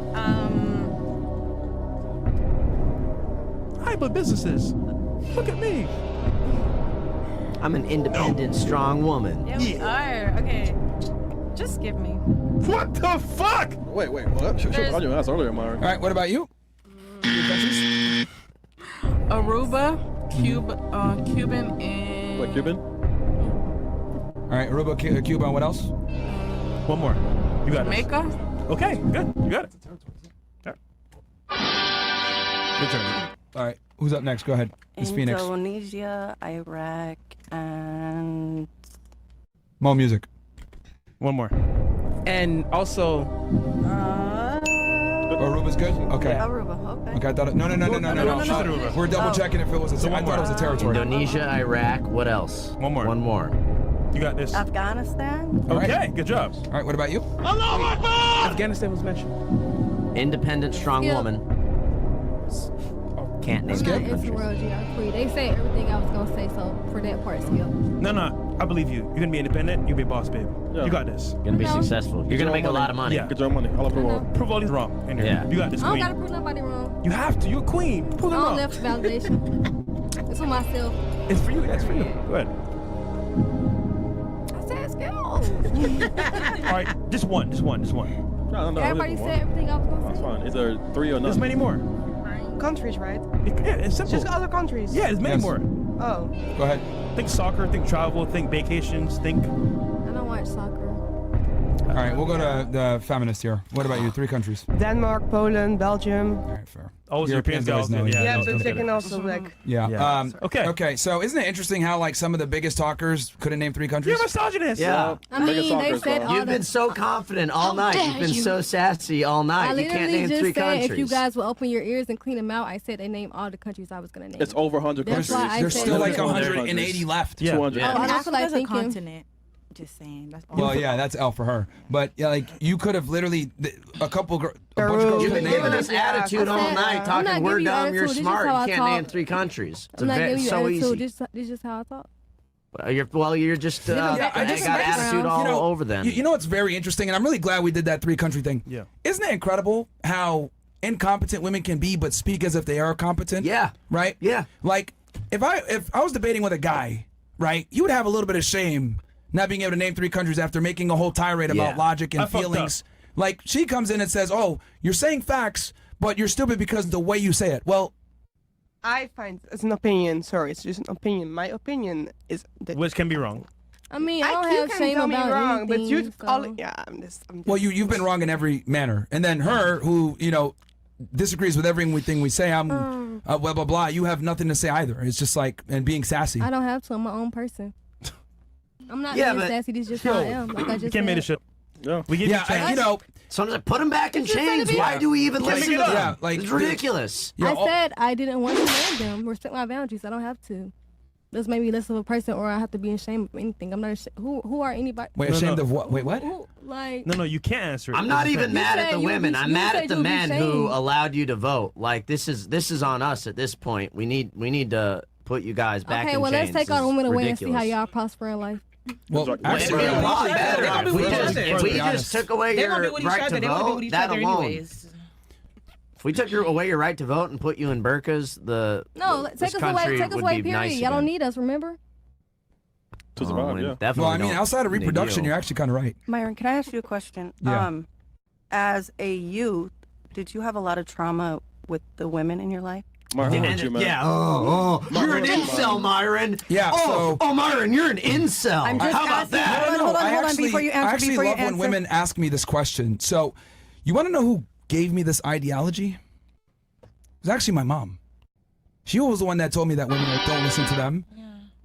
I build businesses. Look at me. I'm an independent, strong woman. Yeah, we are. Okay. Just skip me. What the fuck? Wait, what? She was on your ass earlier, Myron. All right, what about you? Your countries? Aruba, Cuban, and... What, Cuban? All right, Aruba, Cuba, and what else? One more. You got it. Jamaica. Okay, good. You got it. All right. Good turn. All right, who's up next? Go ahead. It's Phoenix. Indonesia, Iraq, and... Mo music. One more. And also... Aruba's good? Okay. Aruba, okay. Okay, I thought it... No. She said Aruba. We're double checking if it was a... I thought it was a territory. Indonesia, Iraq, what else? One more. One more. You got this. Afghanistan. Okay, good job. All right, what about you? Afghanistan was mentioned. Independent, strong Yeah. woman. Can't name I'm not any into world countries. geography. They say everything I was gonna say, so for that part, skip. No, I believe you. You're gonna be independent. You'll be a boss, babe. Yeah. You got this. You're gonna be successful. You're gonna make a lot of money. Yeah. Get your money. I'll approve all. Prove all these wrong. In here. Yeah. You got this, I don't queen. gotta prove nobody wrong. You have to. You're a queen. Prove I them don't wrong. live for validation. It's for myself. It's for you. That's for you. Go ahead. I said skip. All right, just one. No. Everybody said everything I was gonna That's say. fine. Is there 3 or none? There's many more. Countries, right? Yeah, it's simple. Just other countries. Yeah, there's many Yes. more. Oh. Go ahead. Think soccer, think travel, think vacations, think... I don't watch soccer. All right, we'll go to the feminist here. What about you? 3 countries. Denmark, Poland, Belgium. All right, fair. Always Europeans always know. Yeah, no, but don't they get can it. also like. Yeah. Yeah. Okay. So isn't it interesting how like some of the biggest talkers couldn't name 3 countries? You're misogynist. Yeah. I mean, they said all You've been so confident all night. You've been so sassy all night. I You can't literally name just 3 said countries. if you guys will open your ears and clean them out, I said they name all the countries I was gonna name. It's over 100 That's countries. why I There's said still like that. 180 left. Yeah. 200. Oh, I don't feel like Africa's a thinking. continent. Just saying. That's all. Well, yeah, that's L for her. But yeah, like you could have literally a bunch of girls You've could been name giving it. us attitude all said, night, I'm talking not we're giving you dumb, you're attitude. This is smart. how I You can't name talk. 3 countries. It's I'm not giving you so attitude. easy. This is just how I talk. You're just Yeah, I just got attitude all over them. You know what's very interesting, and I'm really glad we did that 3 country thing. Yeah. Isn't it incredible how incompetent women can be, but speak as if they are competent? Yeah. Right. Yeah. Like if I was debating with a guy, right, you would have a little bit of shame not being able to name 3 countries after making a whole tirade about logic and I fucked feelings. Like she comes in and says, "Oh, you're saying facts, but you're stupid because of the way you say it." Well, I find it's an opinion. Sorry, it's just an opinion. My opinion is that. Which can be wrong. I mean, I don't you have can shame tell me about wrong, but you anything, call so. it. Yeah, I'm just. well, you've been wrong in every manner, and then her who disagrees with everything we say. I'm blah blah blah. You have nothing to say either. It's just like and being sassy. I don't have to. I'm my own person. I'm not Yeah, being but- sassy. This is just how I am. Like I just You can't make said. this shit. Yeah. We give you a chance. Sometimes put them back in It's just gonna chains. be- Why do we even Can't listen make to it them? up. Yeah, like, it's ridiculous. I said I didn't want to name them. Respect my boundaries. I don't have to. This made me less of a person, or I have to be ashamed of anything. I'm not ashamed. Who are anybody? Wait, ashamed of what? Wait, what? Like No, you can't answer it. I'm not It's even okay. mad at the you women. said I'm you mad said at the you'll be men who shamed. allowed you to vote. Like this is on us at this point. We need to put you guys back okay, in well chains. let's take all the This is women away and see how ridiculous. y'all prosper in life. Well, It'd be a lot better if we just took away They're your gonna be with each right other. to They wanna be vote. with each That other alone. anyways. If we took away your right to vote and put you in burqas, No, this take us country away. Take us would away. be Period. nice Y'all don't again. need us. Remember? To survive, we yeah. definitely Well, I mean, don't outside of need reproduction, you. you're actually kind of right. Myron, can I ask you a question? Yeah. As a youth, did you have a lot of trauma with the women in your life? Myron, what you, man? Yeah. You're an incel, Myron. Yeah. Oh, Myron, you're an incel. I'm just How about asking- that? Hold on, I before you actually answer. love when women ask me this question. So, you want to know who gave me this ideology was actually my mom. She was the one that told me that women don't listen to them.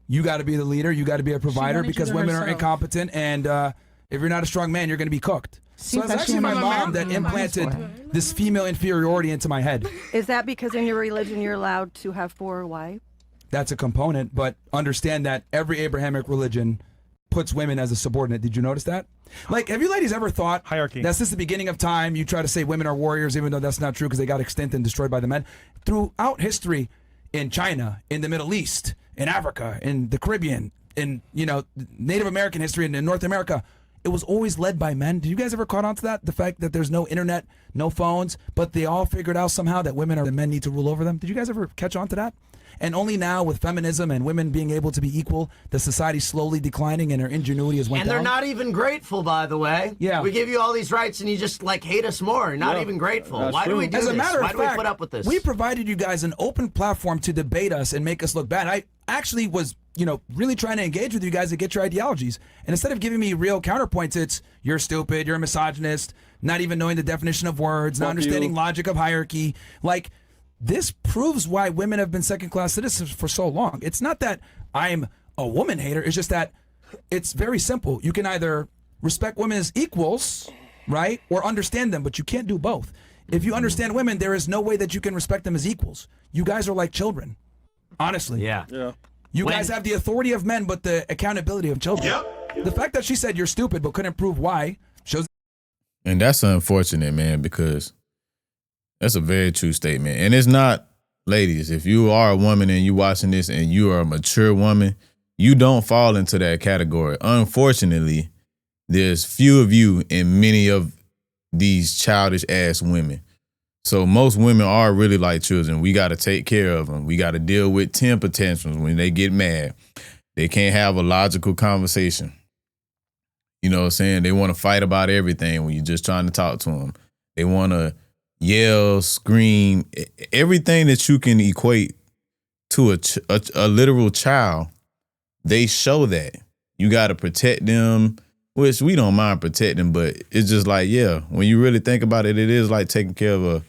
You got to be the leader. You got to be a provider because women are incompetent, and if you're not a strong man, you're going to be cooked. So it's actually my mom that implanted this female inferiority into my head. Is that because in your religion you're allowed to have 4 wives? That's a component, but understand that every Abrahamic religion puts women as a subordinate. Did you notice that? Like, have you ladies ever thought hierarchy? That's since the beginning of time. You try to say women are warriors, even though that's not true because they got extinct and destroyed by the men. Throughout history, in China, in the Middle East, in Africa, in the Caribbean, in Native American history, and in North America, it was always led by men. Did you guys ever caught on to that? The fact that there's no internet, no phones, but they all figured out somehow that women are the men need to rule over them. Did you guys ever catch on to that? And only now with feminism and women being able to be equal, the society's slowly declining and their ingenuity has went down. And they're not even grateful, by the way. Yeah. We give you all these rights and you just hate us more. You're not even grateful. Why do we do this? As a matter of fact, why do we put up with this? We provided you guys an open platform to debate us and make us look bad. I actually was, really trying to engage with you guys to get your ideologies. And instead of giving me real counterpoints, it's you're stupid, you're a misogynist, not even knowing the definition of words, not understanding logic of hierarchy. Like, this proves why women have been second-class citizens for so long. It's not that I'm a woman hater. It's just that it's very simple. You can either respect women as equals, right, or understand them, but you can't do both. If you understand women, there is no way that you can respect them as equals. You guys are like children, honestly. Yeah. You guys have the authority of men, but the accountability of children. The fact that she said you're stupid but couldn't prove why shows. And that's unfortunate, man, because that's a very true statement. And it's not, ladies, if you are a woman and you watching this and you are a mature woman, you don't fall into that category. Unfortunately, there's few of you and many of these childish ass women. So most women are really like children. We got to take care of them. We got to deal with temper tantrums when they get mad. They can't have a logical conversation. You know what I'm saying? They want to fight about everything when you're just trying to talk to them. They want to yell, scream, everything that you can equate to a literal child. They show that. You got to protect them, which we don't mind protecting, but it's just like, when you really think about it, it is like taking care of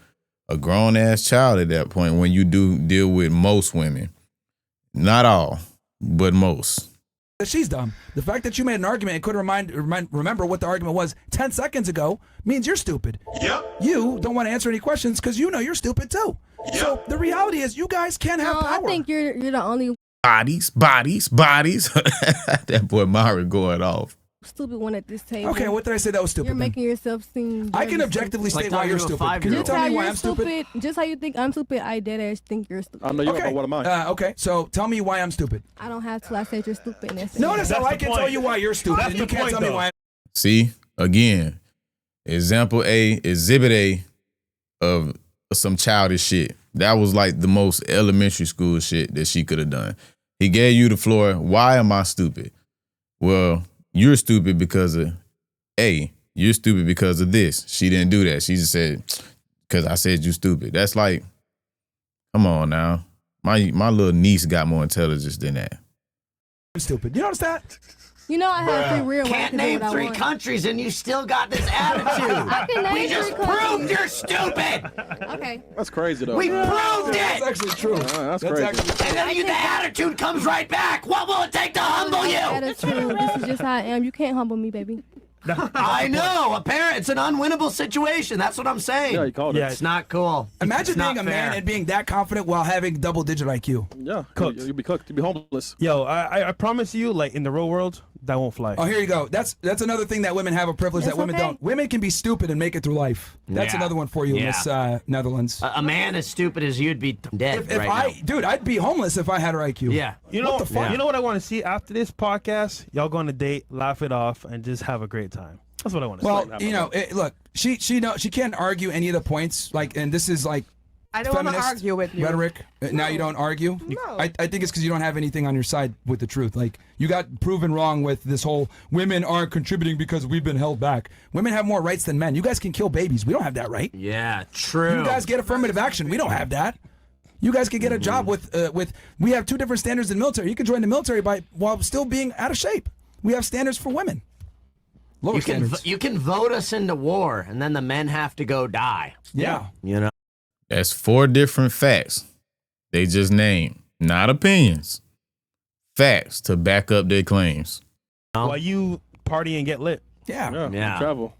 a grown-ass child at that point when you do deal with most women. Not all, but most. She's dumb. The fact that you made an argument and couldn't remember what the argument was 10 seconds ago means you're stupid. Yep. You don't want to answer any questions because you know you're stupid too. Yep. So the reality is you guys can't have power. I think you're the only bodies. That boy Myron going off. Stupid one at this table. Okay, what did I say that was stupid? You're making yourself seem. I can objectively state why you're stupid. Can you tell me why I'm stupid? Just how you think I'm stupid, I dead ass think you're stupid. I know you're what am I? Okay, so tell me why I'm stupid. I don't have to. I said you're stupid. Notice how I can tell you why you're stupid, and you can't tell me why. See, again, example A, exhibit A of some childish shit. That was like the most elementary school shit that she could have done. He gave you the floor. Why am I stupid? Well, you're stupid because of A. You're stupid because of this. She didn't do that. She just said, because I said you stupid. That's like, come on now. My little niece got more intelligence than that. I'm stupid. You notice that? You know I have free will. Can't name 3 countries and you still got this attitude. I can name We just proved you're stupid. Okay. That's crazy though. We proved it. That's actually true. That's crazy. And then the attitude comes right back. What will it take to humble you? Attitude. This is just how I am. You can't humble me, baby. I know. It's an unwinnable situation. That's what I'm saying. Yeah, you called it. It's not cool. Imagine It's being not a man fair. and being that confident while having double-digit IQ. Yeah, Cooked. You'll be cooked. You'll be homeless. Yo, I promise you, like in the real world, that won't fly. Oh, here you go. That's another thing that women have a privilege That's that women okay. don't. Women can be stupid and make it through life. That's Yeah. another one for you, Yeah. Miss Netherlands. A man as stupid as you'd be dead If right now. dude, I'd be homeless if I had her IQ. Yeah. You know What the fuck? You know what I want to see after this podcast? Y'all go on a date, laugh it off, and just have a great time. That's what I want to Well, see. you know, look, she can't argue any of the points. Like, and this is like I don't want to feminist argue with you. rhetoric. Now you don't argue. No. I think it's because you don't have anything on your side with the truth. Like, you got proven wrong with this whole women aren't contributing because we've been held back. Women have more rights than men. You guys can kill babies. We don't have that right. Yeah, true. You guys get affirmative action. We don't have that. You guys can get a job with. We have 2 different standards in the military. You can join the military while still being out of shape. We have standards for women. Lower standards. You can vote us into war, and then the men have to go die. Yeah. You know? That's 4 different facts. They just named, not opinions. Facts to back up their claims. While you party and get lit. Yeah. Travel.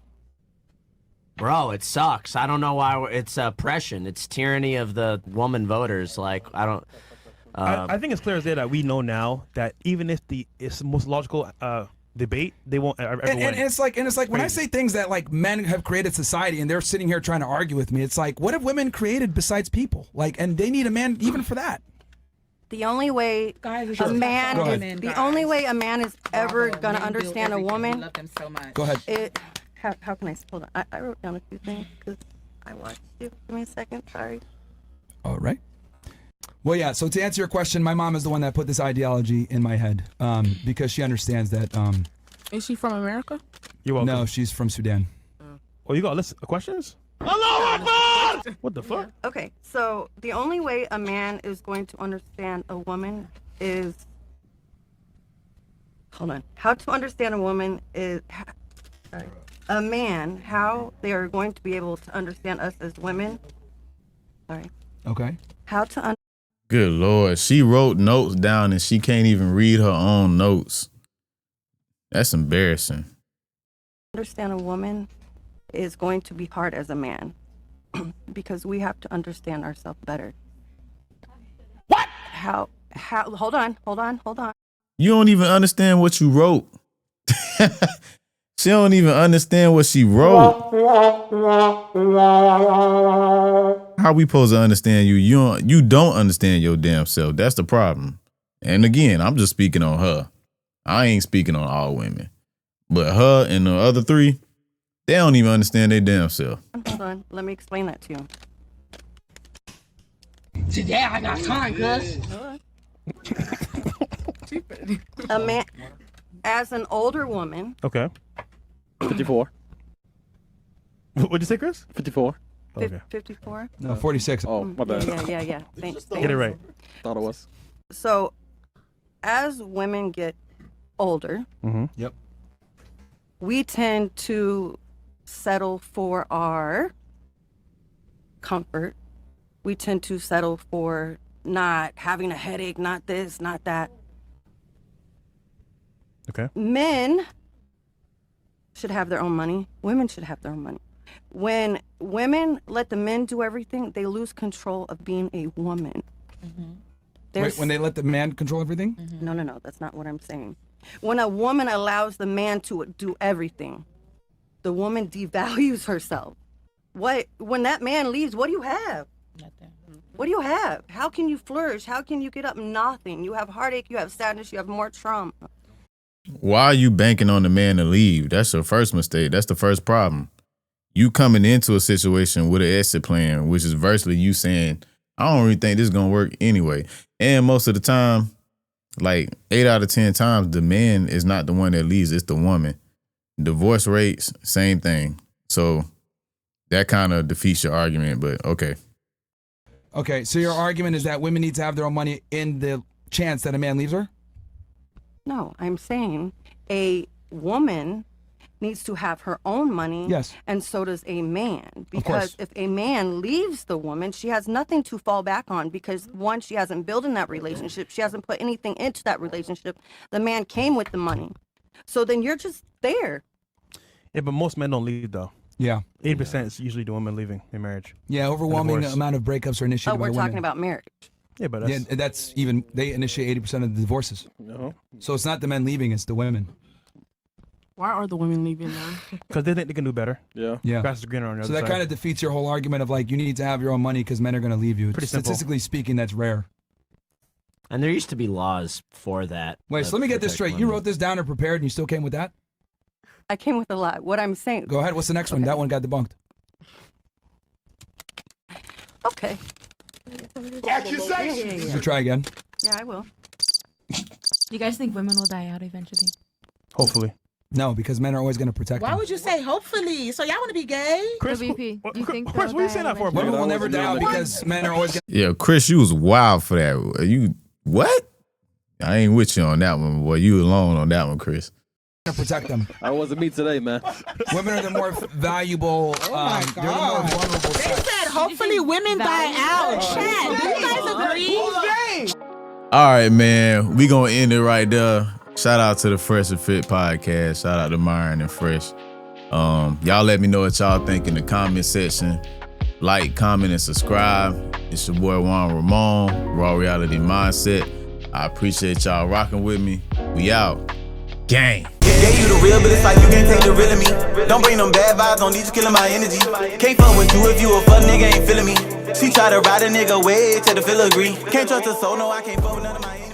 Bro, it sucks. I don't know why it's oppression. It's tyranny of the woman voters. Like, I don't. I think it's clear as day that we know now that even if it's the most logical debate, they won't ever win. And it's like when I say things that like men have created society and they're sitting here trying to argue with me, it's like, what have women created besides people? Like, and they need a man even for that. The only way a man is ever gonna understand a woman. Love them so much. Go ahead. How can I hold on? I wrote down a few things because I watched you. Give me a second. Sorry. All right. Well, yeah. So to answer your question, my mom is the one that put this ideology in my head because she understands that. Is she from America? You're welcome. No, she's from Sudan. Oh, you got a list of questions? Hello, what the fuck? Okay, so the only way a man is going to understand a woman is. Hold on. How to understand a woman is. Sorry. A man, how they are going to be able to understand us as women. Sorry. Okay. How to Good Lord. She wrote notes down and she can't even read her own notes. That's embarrassing. understand a woman is going to be hard as a man because we have to understand ourselves better. What? How, hold on. You don't even understand what you wrote. She don't even understand what she wrote. How we supposed to understand you? You don't understand your damn self. That's the problem. And again, I'm just speaking on her. I ain't speaking on all women. But her and the other 3, they don't even understand their damn self. Hold on. Let me explain that to you. Today I got time, cuz. A man, as an older woman. Okay. 54. What'd you say, Chris? 54. Okay. 54? No, 46. Oh, my bad. Yeah. Get it right. Thought it was. So, as women get older, Yep. we tend to settle for our comfort. We tend to settle for not having a headache, not this, not that. Okay. Men should have their own money. Women should have their own money. When women let the men do everything, they lose control of being a woman. Wait, when they let the man control everything? No, that's not what I'm saying. When a woman allows the man to do everything, the woman devalues herself. When that man leaves, what do you have? Nothing. What do you have? How can you flourish? How can you get up? Nothing. You have heartache, you have sadness, you have more trauma. Why are you banking on the man to leave? That's your first mistake. That's the first problem. You coming into a situation with an exit plan, which is virtually you saying, I don't really think this is going to work anyway. And most of the time, like 8 out of 10 times, the man is not the one that leaves, it's the woman. Divorce rates, same thing. So that kind of defeats your argument, but okay. Okay, so your argument is that women need to have their own money in the chance that a man leaves her? No, I'm saying a woman needs to have her own money. Yes. And so does a man. Because if a man leaves the woman, she has nothing to fall back on because one, she hasn't built in that relationship. She hasn't put anything into that relationship. The man came with the money. So then you're just there. Yeah, but most men don't leave though. Yeah. 80% is usually the women leaving in marriage. Yeah, overwhelming amount of breakups are initiated by women. We're talking about marriage. Yeah, but that's even, they initiate 80% of the divorces. No. So it's not the men leaving, it's the women. Why are the women leaving now? Because they think they can do better. Yeah. Grass is greener on the So other that side. kind of defeats your whole argument of like, you need to have your own money because men are going to leave you. Pretty simple. Statistically speaking, that's rare. And there used to be laws for that. Wait, so let me get this straight. You wrote this down and prepared and you still came with that? I came with a lot. What I'm saying. Go ahead. What's the next one? That one got debunked. Okay. So try again. Yeah, I will. Do you guys think women will die out eventually? Hopefully. No, because men are always going to protect Why them. would you say hopefully? So y'all want to be gay? Chris, VP, do you think Chris, what are you saying that for, bro? Women will never die out because men are always going Yeah, Chris, you was wild for that. You, what? I ain't with you on that one, boy. You alone on that one, Chris. to protect them. I wasn't me today, man. Women are the more valuable. They're the more vulnerable. They said hopefully women die out. Chad, do you guys agree? All right, man. We gonna end it right there. Shout out to the Fresh and Fit podcast. Shout out to Myron and Fresh. Y'all let me know what y'all think in the comment section. Like, comment, and subscribe. It's your boy Juan Ramon, Raw Reality Mindset. I appreciate y'all rocking with me. We out. Gang. Yeah, you the real, but it's like you can't take the real of me. Don't bring them bad vibes, don't need you killing my energy. Can't fuck with you if you a fuck nigga, ain't feeling me. She try to ride a nigga way till the feel agree. Can't trust her soul, no, I can't fuck with none of my